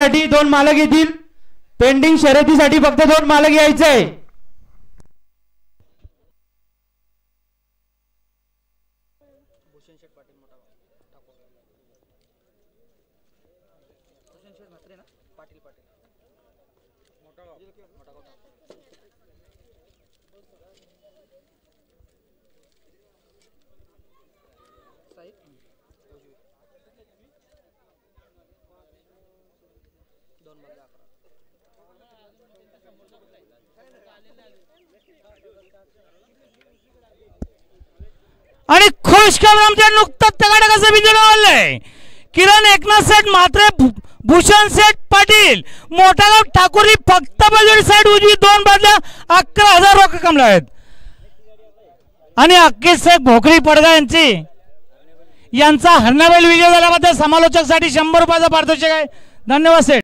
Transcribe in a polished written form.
शर्यतीसाठी 2 मालक येतील। पेंडिंग शर्यतीसाठी फक्त 2 मालक यायचे। आणि खुश खबर आमच्या नुकतंच त्या गाडगाचं विजय मिळालंय। किरण एकनाथ सेठ मात्रे भूषण सेठ पाटील मोठागाव ठाकुरी फक्त बजेट साइड उजवी 2 बादल्या 11,000 रोख कमला आहेत। आणि अक्कीस सेठ भोकरी पडगा यांचा हरणाबैल विजय झाल्याबद्दल समालोचकांसाठी 100 रुपयाचा पारितोषिक आहे। धन्यवाद सेठ।